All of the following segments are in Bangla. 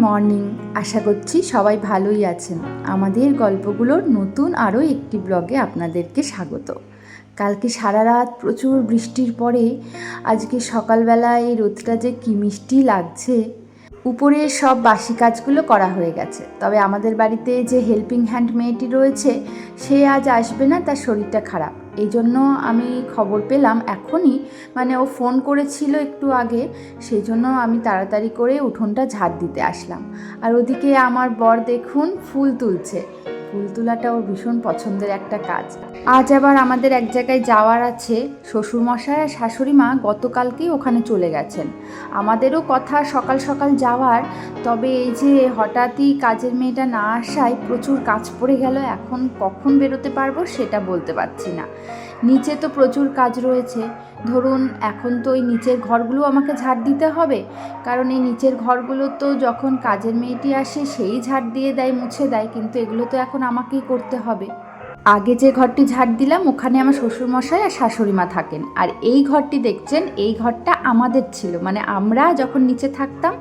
মর্নিং। আশা করছি সবাই ভালোই আছেন। আমাদের গল্পগুলোর নতুন আরও একটি ব্লগে আপনাদেরকে স্বাগত। কালকে সারা রাত প্রচুর বৃষ্টির পরে আজকে সকালবেলা এই রোদটা যে কী মিষ্টি লাগছে। উপরে সব বাসি কাজগুলো করা হয়ে গেছে, তবে আমাদের বাড়িতে যে হেল্পিং হ্যান্ড মেয়েটি রয়েছে সে আজ আসবে না, তার শরীরটা খারাপ। এই জন্য আমি খবর পেলাম এখনই, মানে ও ফোন করেছিল একটু আগে, সেই জন্য আমি তাড়াতাড়ি করে উঠোনটা ঝাড় দিতে আসলাম। আর ওদিকে আমার বর দেখুন ফুল তুলছে। ফুল তোলাটা ওর ভীষণ পছন্দের একটা কাজ। আজ আবার আমাদের এক জায়গায় যাওয়ার আছে। শ্বশুরমশাই আর শাশুড়ি মা গতকালকেই ওখানে চলে গেছেন। আমাদেরও কথা সকাল সকাল যাওয়ার, তবে এই যে হঠাৎই কাজের মেয়েটা না আসায় প্রচুর কাজ পড়ে গেল। এখন কখন বেরোতে পারবো সেটা বলতে পারছি না। নিচে তো প্রচুর কাজ রয়েছে। ধরুন এখন তো ওই নিচের ঘরগুলো আমাকে ঝাড় দিতে হবে, কারণ এই নিচের ঘরগুলো তো যখন কাজের মেয়েটি আসে সেই ঝাড় দিয়ে দেয়, মুছে দেয়, কিন্তু এগুলো তো এখন আমাকেই করতে হবে। আগে যে ঘরটি ঝাড় দিলাম ওখানে আমার শ্বশুরমশাই আর শাশুড়ি মা থাকেন, আর এই ঘরটি দেখছেন এই ঘরটা আমাদের ছিল, মানে আমরা যখন নিচে থাকতাম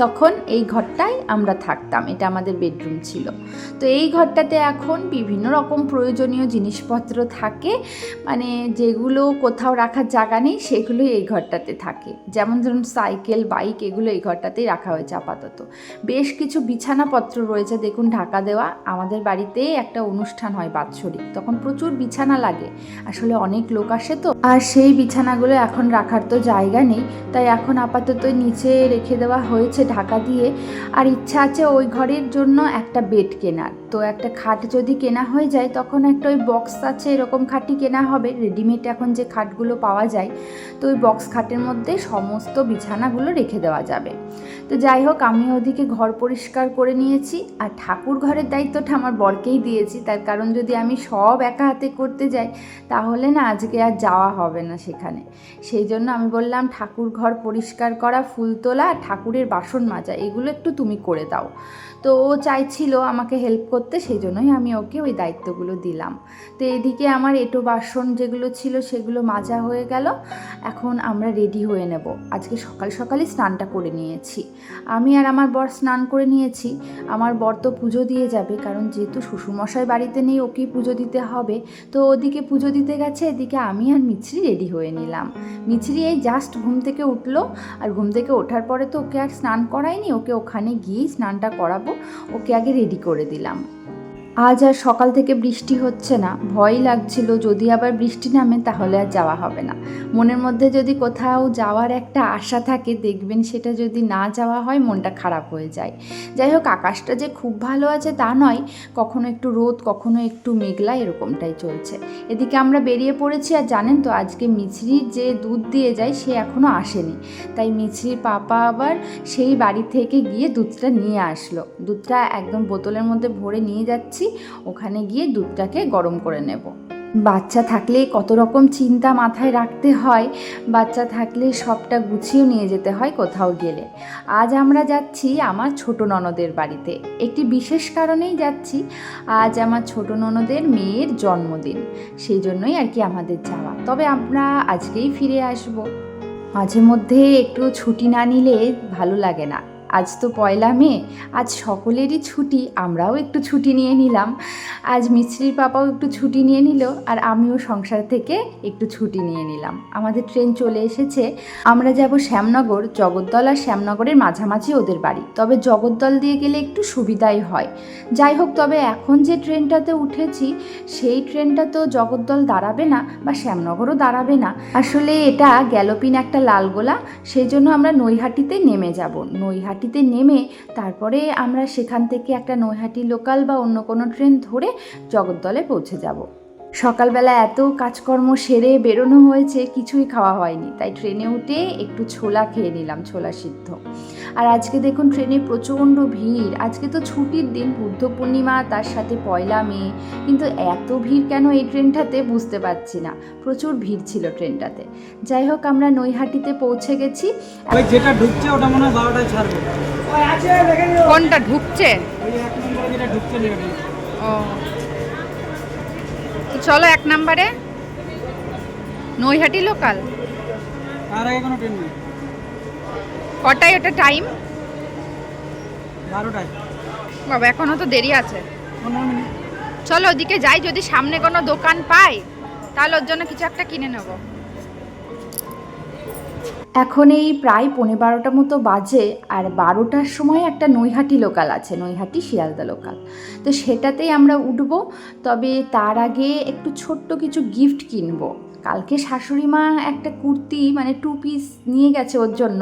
তখন এই ঘরটাই আমরা থাকতাম, এটা আমাদের বেডরুম ছিল। তো এই ঘরটাতে এখন বিভিন্ন রকম প্রয়োজনীয় জিনিসপত্র থাকে, মানে যেগুলো কোথাও রাখার জায়গা নেই সেগুলো এই ঘরটাতে থাকে। যেমন ধরুন সাইকেল, বাইক, এগুলো এই ঘরটাতেই রাখা হয়েছে আপাতত। বেশ কিছু বিছানাপত্র রয়েছে, দেখুন ঢাকা দেওয়া। আমাদের বাড়িতে একটা অনুষ্ঠান হয় বাৎসরিক, তখন প্রচুর বিছানা লাগে, আসলে অনেক লোক আসে তো, আর সেই বিছানাগুলো এখন রাখার তো জায়গা নেই, তাই এখন আপাতত নিচে রেখে দেওয়া হয়েছে ঢাকা দিয়ে। আর ইচ্ছা আছে ওই ঘরের জন্য একটা বেড কেনার, তো একটা খাট যদি কেনা হয়ে যায় তখন একটা ওই বক্স আছে এরকম খাটই কেনা হবে, রেডিমেড এখন যে খাটগুলো পাওয়া যায়, তো ওই বক্স খাটের মধ্যে সমস্ত বিছানাগুলো রেখে দেওয়া যাবে। তো যাই হোক, আমি ওদিকে ঘর পরিষ্কার করে নিয়েছি, আর ঠাকুর ঘরের দায়িত্বটা আমার বরকেই দিয়েছি, তার কারণ যদি আমি সব একা হাতে করতে যাই তাহলে না আজকে আর যাওয়া হবে না সেখানে। সেই জন্য আমি বললাম ঠাকুর ঘর পরিষ্কার করা, ফুল তোলা, ঠাকুরের বাসন মাজা, এগুলো একটু তুমি করে দাও। তো ও চাইছিল আমাকে হেল্প করতে, সেই জন্যই আমি ওকে ওই দায়িত্বগুলো দিলাম। তো এদিকে আমার এঁটো বাসন যেগুলো ছিল সেগুলো মাজা হয়ে গেল। এখন আমরা রেডি হয়ে নেব। আজকে সকাল সকালই স্নানটা করে নিয়েছি, আমি আর আমার বর স্নান করে নিয়েছি। আমার বর তো পুজো দিয়ে যাবে, কারণ যেহেতু শ্বশুরমশাই বাড়িতে নেই ওকেই পুজো দিতে হবে, তো ওদিকে পুজো দিতে গেছে, এদিকে আমি আর মিছরি রেডি হয়ে নিলাম। মিছরি এই জাস্ট ঘুম থেকে উঠলো, আর ঘুম থেকে ওঠার পরে তো ওকে আর স্নান করাইনি, ওকে ওখানে গিয়েই স্নানটা করাবো, ওকে আগে রেডি করে দিলাম। আজ আর সকাল থেকে বৃষ্টি হচ্ছে না, ভয় লাগছিল যদি আবার বৃষ্টি নামে তাহলে আর যাওয়া হবে না। মনের মধ্যে যদি কোথাও যাওয়ার একটা আশা থাকে, দেখবেন সেটা যদি না যাওয়া হয় মনটা খারাপ হয়ে যায়। যাই হোক, আকাশটা যে খুব ভালো আছে তা নয়, কখনো একটু রোদ কখনো একটু মেঘলা, এরকমটাই চলছে। এদিকে আমরা বেরিয়ে পড়েছি, আর জানেন তো আজকে মিছরির যে দুধ দিয়ে যায় সে এখনও আসেনি, তাই মিছরির পাপা আবার সেই বাড়ি থেকে গিয়ে দুধটা নিয়ে আসলো। দুধটা একদম বোতলের মধ্যে ভরে নিয়ে যাচ্ছি, ওখানে গিয়ে দুধটাকে গরম করে নেব। বাচ্চা থাকলে কত রকম চিন্তা মাথায় রাখতে হয়, বাচ্চা থাকলে সবটা গুছিয়ে নিয়ে যেতে হয় কোথাও গেলে। আজ আমরা যাচ্ছি আমার ছোট ননদের বাড়িতে, একটি বিশেষ কারণেই যাচ্ছি। আজ আমার ছোট ননদের মেয়ের জন্মদিন, সেই জন্যই আর কি আমাদের যাওয়া। তবে আমরা আজকেই ফিরে আসব। মাঝে মধ্যে একটু ছুটি না নিলে ভালো লাগে না। আজ তো পয়লা মে, আজ সকলেরই ছুটি, আমরাও একটু ছুটি নিয়ে নিলাম। আজ মিছরির পাপাও একটু ছুটি নিয়ে নিল, আর আমিও সংসার থেকে একটু ছুটি নিয়ে নিলাম। আমাদের ট্রেন চলে এসেছে, আমরা যাব শ্যামনগর। জগদ্দল আর শ্যামনগরের মাঝামাঝি ওদের বাড়ি, তবে জগদ্দল দিয়ে গেলে একটু সুবিধাই হয়। যাই হোক, তবে এখন যে ট্রেনটাতে উঠেছি সেই ট্রেনটা তো জগদ্দল দাঁড়াবে না বা শ্যামনগরও দাঁড়াবে না, আসলে এটা গ্যালোপিন একটা লালগোলা, সেই জন্য আমরা নৈহাটিতে নেমে যাব। নৈহাটিতে নেমে তারপরে আমরা সেখান থেকে একটা নৈহাটি লোকাল বা অন্য কোনো ট্রেন ধরে জগদ্দলে পৌঁছে যাব। সকালবেলা এত কাজকর্ম সেরে বেরোনো হয়েছে, কিছুই খাওয়া হয়নি, তাই ট্রেনে উঠে একটু ছোলা খেয়ে নিলাম, ছোলা সিদ্ধ। আর আজকে দেখুন ট্রেনে প্রচণ্ড ভিড়। আজকে তো ছুটির দিন, বুদ্ধ পূর্ণিমা, তার সাথে পয়লা মে, কিন্তু এত ভিড় কেন এই ট্রেনটাতে বুঝতে পারছি না, প্রচুর ভিড় ছিল ট্রেনটাতে। যাই হোক, আমরা নৈহাটিতে পৌঁছে গেছি। ওই যেটা ঢুকছে ওটা মনে হয় 12টায় ছাড়বে। কোনটা ঢুকছে? ওই 1 নম্বরে যেটা ঢুকছে নেবে। ও, তো চলো 1 নম্বরে নৈহাটি লোকাল। আর আগে কোনো ট্রেন নেই। কটায় ওটা টাইম? 12টায়। বাবা এখনো তো দেরি আছে। 15 মিনিট। চলো ওদিকে যাই, যদি সামনে কোনো দোকান পাই তাহলে ওর জন্য কিছু একটা কিনে নেবো। এখন এই প্রায় 11:15 মতো বাজে, আর 12টার সময় একটা নৈহাটি লোকাল আছে, নৈহাটি শিয়ালদা লোকাল। তো সেটাতেই আমরা উঠবো। তবে তার আগে একটু ছোট্ট কিছু গিফট কিনবো। কালকে শাশুড়ি মা একটা কুর্তি মানে 2 পিস নিয়ে গেছে ওর জন্য,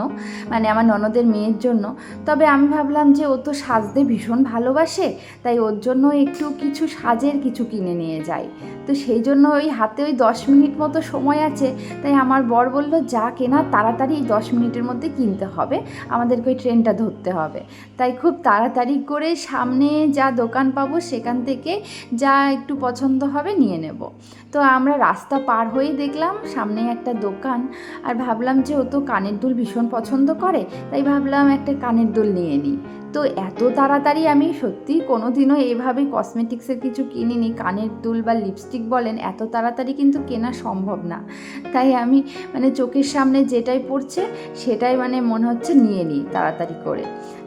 মানে আমার ননদের মেয়ের জন্য। তবে আমি ভাবলাম যে ও তো সাজতে ভীষণ ভালোবাসে, তাই ওর জন্য একটু কিছু সাজের কিছু কিনে নিয়ে যাই। তো সেই জন্য ওই হাতে ওই 10 মিনিট মতো সময় আছে, তাই আমার বর বলল যা কেনা তাড়াতাড়ি 10 মিনিটের মধ্যে কিনতে হবে, আমাদেরকে ওই ট্রেনটা ধরতে হবে। তাই খুব তাড়াতাড়ি করে সামনে যা দোকান পাবো সেখান থেকে যা একটু পছন্দ হবে নিয়ে নেব। তো আমরা রাস্তা পার হয়ে দেখলাম সামনে একটা দোকান, আর ভাবলাম যে ও তো কানের দুল ভীষণ পছন্দ করে, তাই ভাবলাম একটা কানের দুল নিয়ে নিই। তো এত তাড়াতাড়ি আমি সত্যি কোনো দিনও এইভাবে কসমেটিক্সের কিছু কিনিনি। কানের দুল বা লিপস্টিক বলেন, এত তাড়াতাড়ি কিন্তু কেনা সম্ভব না। তাই আমি মানে চোখের সামনে যেটাই পড়ছে সেটাই মানে মনে হচ্ছে নিয়ে নিই তাড়াতাড়ি করে।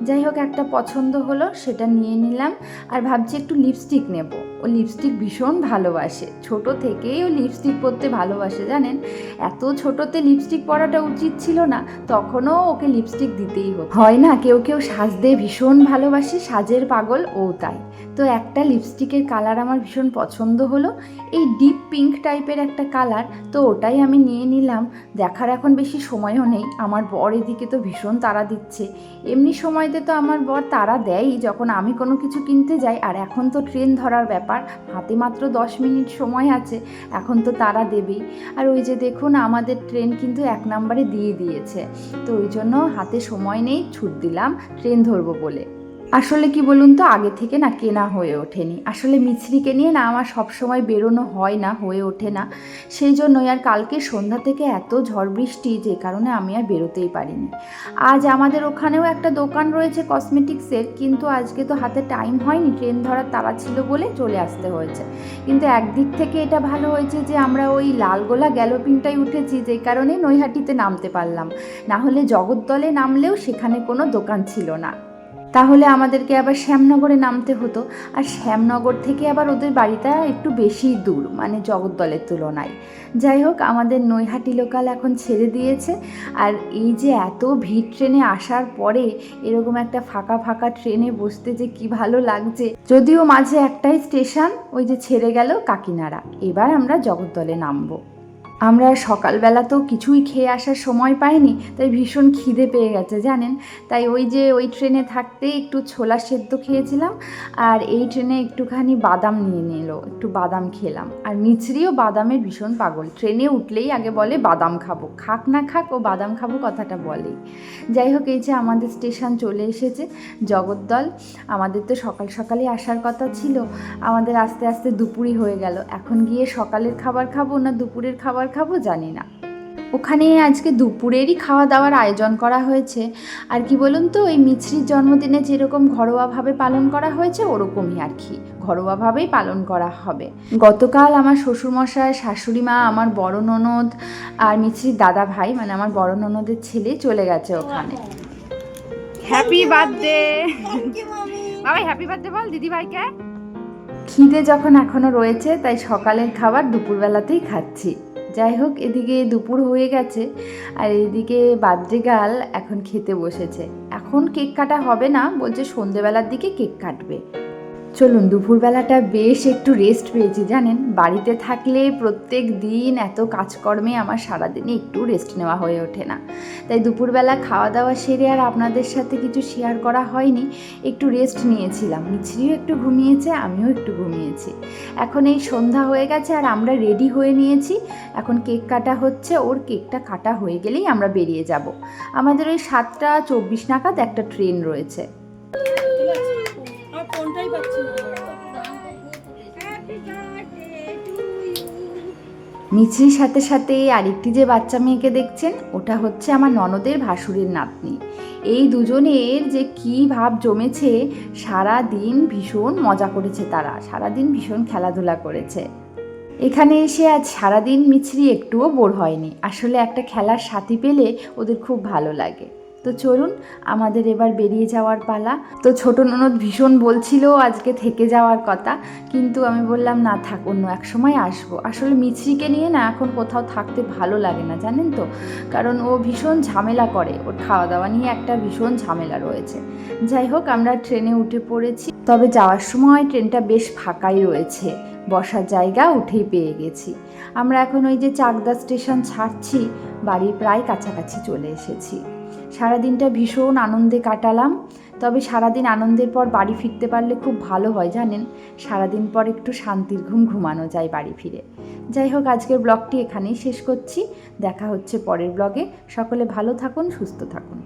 যাই হোক, একটা পছন্দ হলো, সেটা নিয়ে নিলাম। আর ভাবছি একটু লিপস্টিক নেব। ও লিপস্টিক ভীষণ ভালোবাসে, ছোট থেকেই ও লিপস্টিক পরতে ভালোবাসে জানেন। এত ছোটোতে লিপস্টিক পরাটা উচিত ছিল না, তখনও ওকে লিপস্টিক দিতেই হতো। হয় না, কেউ কেউ সাজতে ভীষণ ভালোবাসে, সাজের পাগল, ও তাই। তো একটা লিপস্টিকের কালার আমার ভীষণ পছন্দ হলো, এই ডিপ পিঙ্ক টাইপের একটা কালার। তো ওটাই আমি নিয়ে নিলাম। দেখার এখন বেশি সময়ও নেই, আমার বর এদিকে তো ভীষণ তাড়া দিচ্ছে। এমনি সময়তে তো আমার বর তাড়া দেয়ই যখন আমি কোনো কিছু কিনতে যাই, আর এখন তো ট্রেন ধরার ব্যাপার, হাতে মাত্র 10 মিনিট সময় আছে, এখন তো তাড়া দেবেই। আর ওই যে দেখুন আমাদের ট্রেন কিন্তু 1 নম্বরে দিয়ে দিয়েছে, তো ওই জন্য হাতে সময় নেই, ছুট দিলাম ট্রেন ধরবো বলে। আসলে কি বলুন তো, আগে থেকে না কেনা হয়ে ওঠেনি। আসলে মিছরিকে নিয়ে না আমার সবসময় বেরোনো হয় না, হয়ে ওঠে না। সেই জন্যই আর কালকে সন্ধ্যা থেকে এত ঝড় বৃষ্টি, যে কারণে আমি আর বেরোতেই পারিনি। আজ আমাদের ওখানেও একটা দোকান রয়েছে কসমেটিক্সের, কিন্তু আজকে তো হাতে টাইম হয়নি, ট্রেন ধরার তাড়া ছিল বলে চলে আসতে হয়েছে। কিন্তু একদিক থেকে এটা ভালো হয়েছে যে আমরা ওই লালগোলা গ্যালোপিংটাই উঠেছি, যে কারণে নৈহাটিতে নামতে পারলাম। না হলে জগদ্দলে নামলেও সেখানে কোনো দোকান ছিল না, তাহলে আমাদেরকে আবার শ্যামনগরে নামতে হতো। আর শ্যামনগর থেকে আবার ওদের বাড়িটা একটু বেশি দূর, মানে জগদ্দলের তুলনায়। যাই হোক, আমাদের নৈহাটি লোকাল এখন ছেড়ে দিয়েছে। আর এই যে এত ভিড় ট্রেনে আসার পরে এরকম একটা ফাঁকা ফাঁকা ট্রেনে বসতে যে কি ভালো লাগছে। যদিও মাঝে একটাই স্টেশন, ওই যে ছেড়ে গেল কাকিনাড়া। এবার আমরা জগদ্দলে নামবো। আমরা সকালবেলাতেও কিছুই খেয়ে আসার সময় পাইনি, তাই ভীষণ খিদে পেয়ে গেছে জানেন। তাই ওই যে ওই ট্রেনে থাকতে একটু ছোলা সেদ্ধ খেয়েছিলাম, আর এই ট্রেনে একটুখানি বাদাম নিয়ে নিল, একটু বাদাম খেলাম। আর মিছরিও বাদামের ভীষণ পাগল, ট্রেনে উঠলেই আগে বলে বাদাম খাবো, খাক না খাক ও বাদাম খাবো কথাটা বলেই। যাই হোক, এই যে আমাদের স্টেশন চলে এসেছে জগদ্দল। আমাদের তো সকাল সকালে আসার কথা ছিল, আমাদের আস্তে আস্তে দুপুরই হয়ে গেল। এখন গিয়ে সকালের খাবার খাবো না দুপুরের খাবার খাবো জানি না। ওখানে আজকে দুপুরেরই খাওয়া দাওয়ার আয়োজন করা হয়েছে। আর কি বলুন তো, এই মিছরির জন্মদিনে যেরকম ঘরোয়াভাবে পালন করা হয়েছে ওরকমই আর কি, ঘরোয়াভাবেই পালন করা হবে। গতকাল আমার শ্বশুরমশাই, শাশুড়ি মা, আমার বড় ননদ আর মিছরির দাদা ভাই, মানে আমার বড় ননদের ছেলে চলে গেছে ওখানে। হ্যাপি বার্থডে বাবা, হ্যাপি বার্থডে বল দিদি ভাইকে। খিদে যখন এখনো রয়েছে, তাই সকালের খাবার দুপুরবেলাতেই খাচ্ছি। যাই হোক, এদিকে দুপুর হয়ে গেছে, আর এদিকে বার্থডে গার্ল এখন খেতে বসেছে। এখন কেক কাটা হবে না, বলছে সন্ধেবেলার দিকে কেক কাটবে। চলুন, দুপুরবেলাটা বেশ একটু রেস্ট পেয়েছি জানেন। বাড়িতে থাকলে প্রত্যেক দিন এত কাজকর্মে আমার সারাদিনে একটু রেস্ট নেওয়া হয়ে ওঠে না। তাই দুপুরবেলা খাওয়া দাওয়া সেরে আর আপনাদের সাথে কিছু শেয়ার করা হয়নি, একটু রেস্ট নিয়েছিলাম। মিছরিও একটু ঘুমিয়েছে, আমিও একটু ঘুমিয়েছি। এখন এই সন্ধ্যা হয়ে গেছে আর আমরা রেডি হয়ে নিয়েছি। এখন কেক কাটা হচ্ছে, ওর কেকটা কাটা হয়ে গেলেই আমরা বেরিয়ে যাব। আমাদের ওই 7:24 নাগাদ একটা ট্রেন রয়েছে। মিছরির সাথে সাথে আরেকটি যে বাচ্চা মেয়েকে দেখছেন, ওটা হচ্ছে আমার ননদের ভাসুরের নাতনি। এই দুজনের যে কী ভাব জমেছে, সারা দিন ভীষণ মজা করেছে তারা, সারাদিন ভীষণ খেলাধুলা করেছে। এখানে এসে আজ সারাদিন মিছরি একটুও বোর হয়নি। আসলে একটা খেলার সাথী পেলে ওদের খুব ভালো লাগে। তো চলুন আমাদের এবার বেরিয়ে যাওয়ার পালা। তো ছোট ননদ ভীষণ বলছিল আজকে থেকে যাওয়ার কথা, কিন্তু আমি বললাম না থাক, অন্য এক সময় আসবো। আসলে মিছরিকে নিয়ে না এখন কোথাও থাকতে ভালো লাগে না, জানেন তো, কারণ ও ভীষণ ঝামেলা করে, ওর খাওয়া দাওয়া নিয়ে একটা ভীষণ ঝামেলা রয়েছে। যাই হোক, আমরা ট্রেনে উঠে পড়েছি, তবে যাওয়ার সময় ট্রেনটা বেশ ফাঁকাই রয়েছে, বসার জায়গা উঠেই পেয়ে গেছি। আমরা এখন ওই যে চাকদা স্টেশন ছাড়ছি, বাড়ির প্রায় কাছাকাছি চলে এসেছি। সারাদিনটা ভীষণ আনন্দে কাটালাম, তবে সারাদিন আনন্দের পর বাড়ি ফিরতে পারলে খুব ভালো হয় জানেন, সারাদিন পর একটু শান্তির ঘুম ঘুমানো যায় বাড়ি ফিরে। যাই হোক, আজকের ব্লগটি এখানেই শেষ করছি, দেখা হচ্ছে পরের ব্লগে। সকলে ভালো থাকুন, সুস্থ থাকুন।